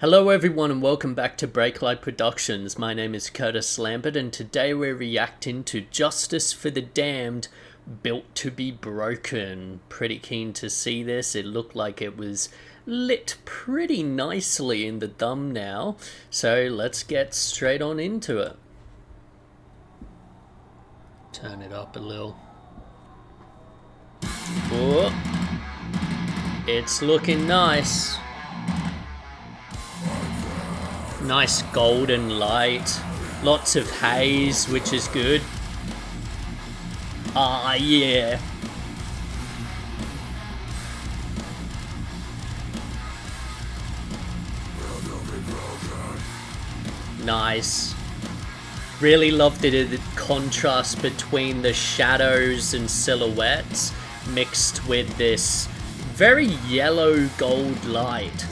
Hello everyone and welcome back to Breaklight Productions. My name is Curtis Lambert and today we're reacting to Justice for the Damned, Built to be Broken. Pretty keen to see this. It looked like it was lit pretty nicely in the thumbnail. So let's get straight on into it. Turn it up a little. Oh, it's looking nice. Nice golden light, lots of haze, which is good. Ah, yeah. Nice. Really loved it, the contrast between the shadows and silhouettes mixed with this very yellow gold light.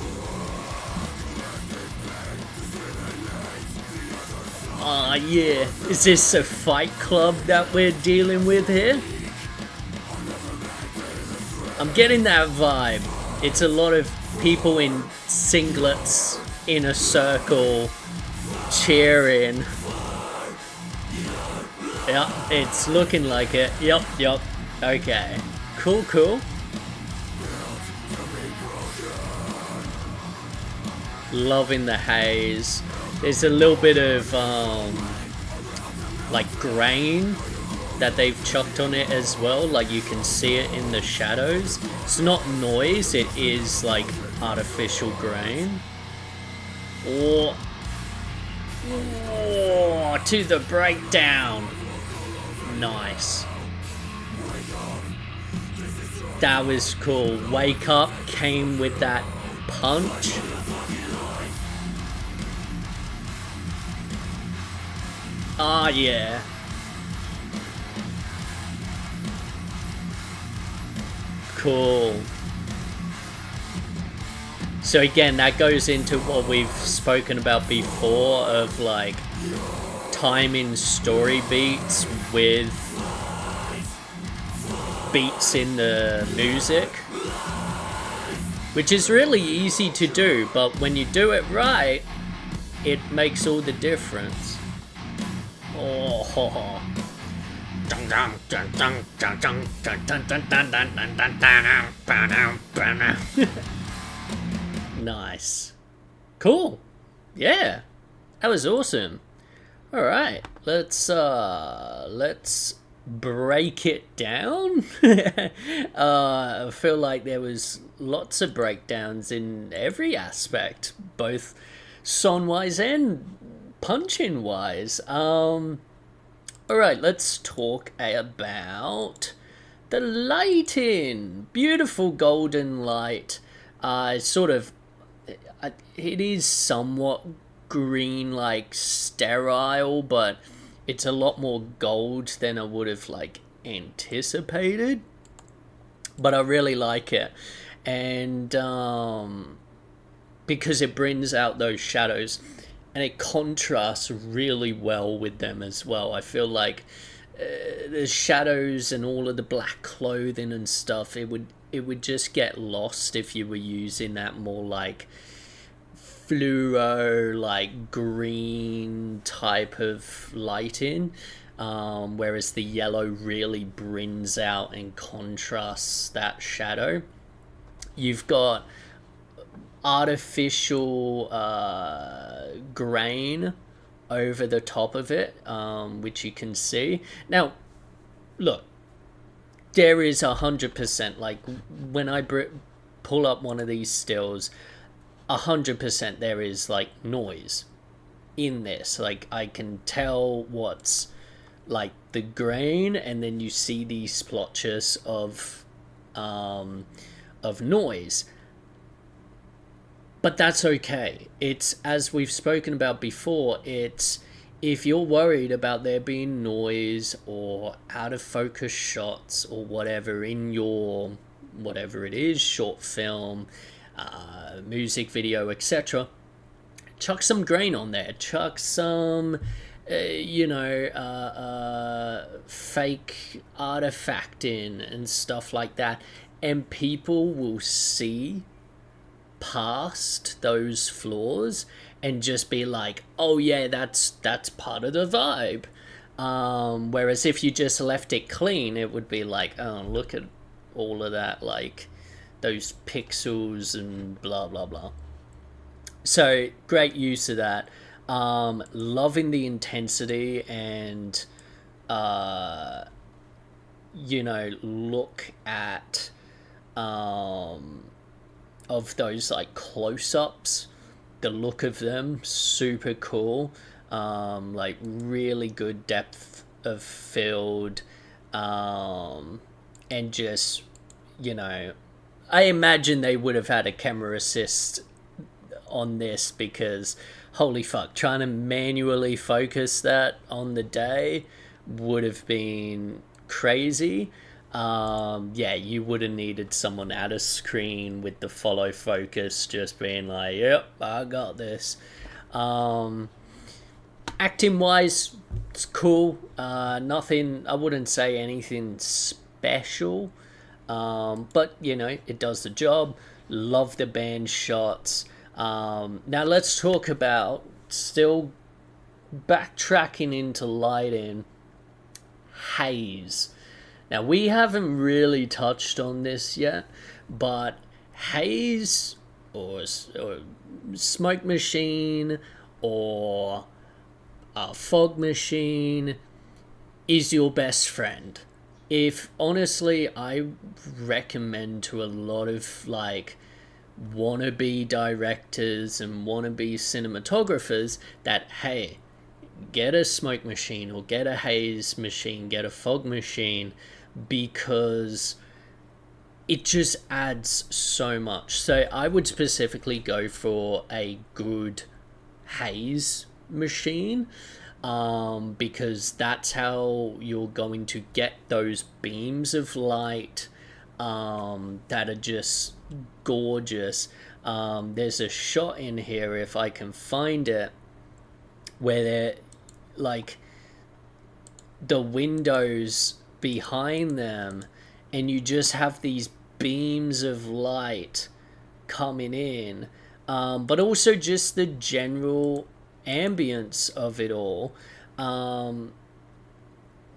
Ah, yeah. Is this a fight club that we're dealing with here? I'm getting that vibe. It's a lot of people in singlets in a circle cheering. Yep, it's looking like it. Yep. Okay. Cool. Loving the haze. There's a little bit of like grain that they've chucked on it as well, like you can see it in the shadows. It's not noise, it is like artificial grain. Oh, to the breakdown. Nice. That was cool. Wake Up came with that punch. Ah, yeah. Cool. So again, that goes into what we've spoken about before of like timing story beats with beats in the music, which is really easy to do, but when you do it right, it makes all the difference. Oh, nice. Cool. Yeah. That was awesome. All right. Let's break it down. I feel like there was lots of breakdowns in every aspect, both song-wise and punching wise. Alright, let's talk about the lighting. Beautiful golden light. Sort of, it is somewhat green, like sterile, but it's a lot more gold than I would have like anticipated. But I really like it, and because it brings out those shadows. And it contrasts really well with them as well. I feel like the shadows and all of the black clothing and stuff, it would just get lost if you were using that more like fluoro, like green type of lighting. Whereas the yellow really brings out and contrasts that shadow. You've got artificial grain over the top of it, which you can see. Now, look, there is 100%, like when I pull up one of these stills, 100% there is like noise in this. Like I can tell what's like the grain, and then you see these splotches of noise. But that's okay. It's, as we've spoken about before, it's if you're worried about there being noise or out of focus shots or whatever in your, whatever it is, short film, music video, etc., chuck some grain on there. Chuck some, fake artifact in and stuff like that. And people will see past those flaws and just be like, oh yeah, that's part of the vibe. Whereas if you just left it clean, it would be like, oh, look at all of that, like those pixels and blah blah blah. So great use of that. Loving the intensity and uh, look at of those like close-ups. The look of them super cool. Like really good depth of field, and just you know, I imagine they would have had a camera assist on this because holy fuck, trying to manually focus that on the day would have been crazy. Yeah, you would have needed someone at a screen with the follow focus just being like, yep, I got this. Acting wise, it's cool. Nothing, I wouldn't say anything special. But, it does the job. Love the band shots. Now let's talk about, still backtracking into lighting, haze. Now we haven't really touched on this yet, but haze or smoke machine or a fog machine is your best friend. If honestly, I recommend to a lot of like wannabe directors and wannabe cinematographers that hey, get a smoke machine or get a haze machine, get a fog machine, because it just adds so much. So I would specifically go for a good haze machine, because that's how you're going to get those beams of light that are just gorgeous. There's a shot in here, if I can find it, where they're like the windows behind them and you just have these beams of light coming in, but also just the general ambience of it all.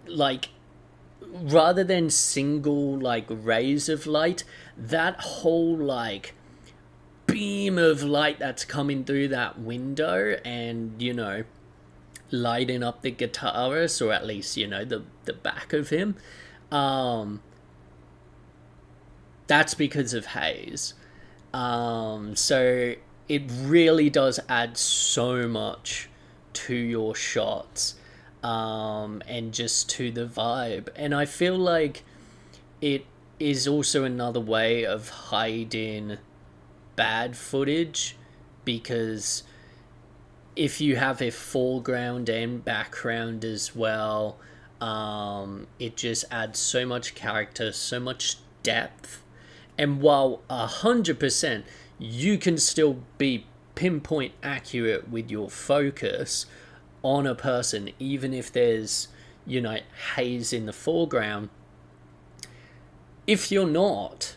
Like rather than single like rays of light, that whole like beam of light that's coming through that window and lighting up the guitarist, or at least the back of him, that's because of haze. So it really does add so much to your shots, and just to the vibe. And I feel like it is also another way of hiding bad footage, because if you have a foreground and background as well, it just adds so much character, so much depth. And while 100% you can still be pinpoint accurate with your focus on a person, even if there's haze in the foreground, if you're not,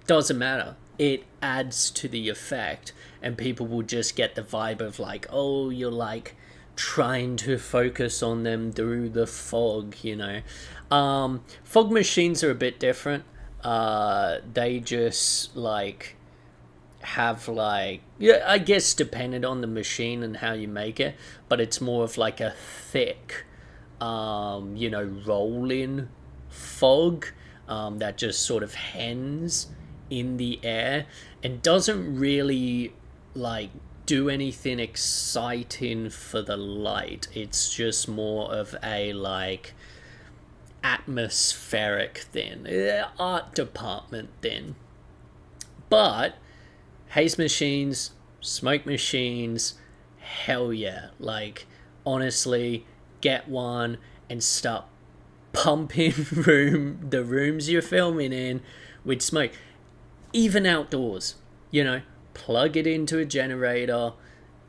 doesn't matter. It adds to the effect, and people will just get the vibe of like, oh, you're like trying to focus on them through the fog. Fog machines are a bit different. They just like have like, yeah, I guess depending on the machine and how you make it, but it's more of like a thick rolling fog, that just sort of hangs in the air and doesn't really like do anything exciting for the light. It's just more of a like atmospheric thing, art department thing. But haze machines, smoke machines, hell yeah. Like honestly, get one and start pumping the rooms you're filming in with smoke. Even outdoors, plug it into a generator.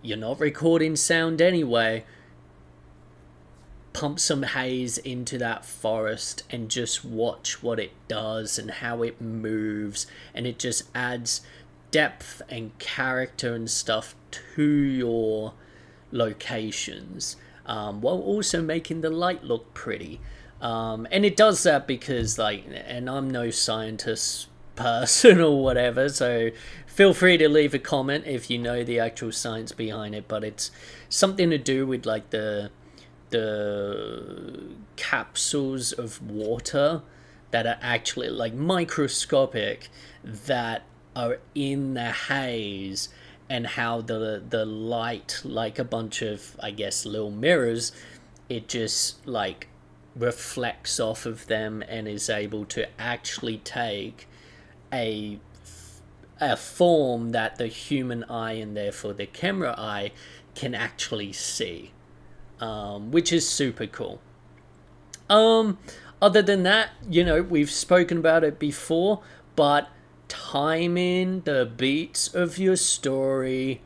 You're not recording sound anyway. Pump some haze into that forest and just watch what it does and how it moves, and it just adds depth and character and stuff to your locations, while also making the light look pretty. And it does that because, like, and I'm no scientist person or whatever, so feel free to leave a comment if you know the actual science behind it, but it's something to do with like the capsules of water that are actually like microscopic, that are in the haze, and how the light, like a bunch of, I guess, little mirrors, it just like reflects off of them and is able to actually take a form that the human eye, and therefore the camera eye, can actually see, which is super cool. Other than that, we've spoken about it before, but timing the beats of your story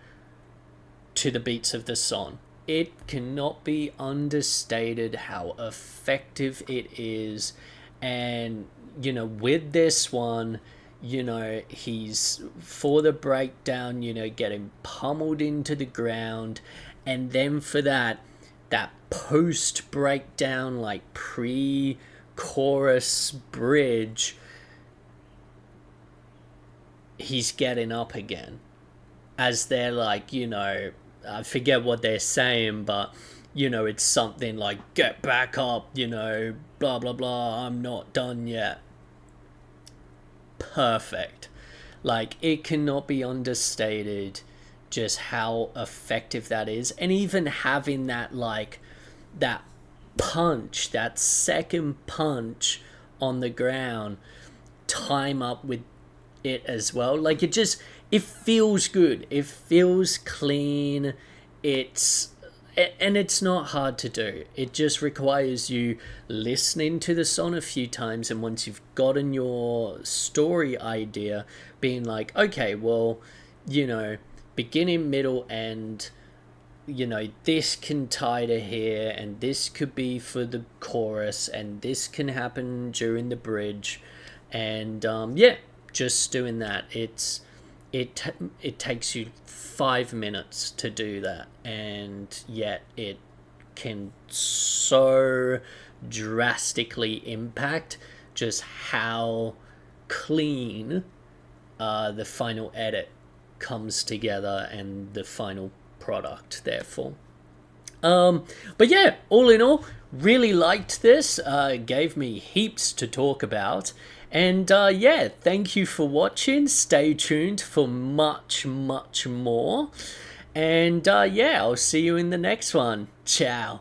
to the beats of the song. It cannot be understated how effective it is. And, with this one, he's, for the breakdown, getting pummeled into the ground. And then for that post breakdown, like pre-chorus bridge, he's getting up again. As they're like, I forget what they're saying, but, it's something like, get back up, blah, blah, blah, I'm not done yet. Perfect. Like, it cannot be understated just how effective that is. And even having that, like, that punch, that second punch on the ground, time up with it as well. Like, it feels good. It feels clean. And it's not hard to do. It just requires you listening to the song a few times, and once you've gotten your story idea, being like, okay, well, beginning, middle, end, this can tie to here, and this could be for the chorus, and this can happen during the bridge, and just doing that. It takes you 5 minutes to do that, and yet it can so drastically impact just how clean the final edit comes together, and the final product, therefore. But yeah, all in all, really liked this. Gave me heaps to talk about. And thank you for watching. Stay tuned for much, much more. And I'll see you in the next one. Ciao.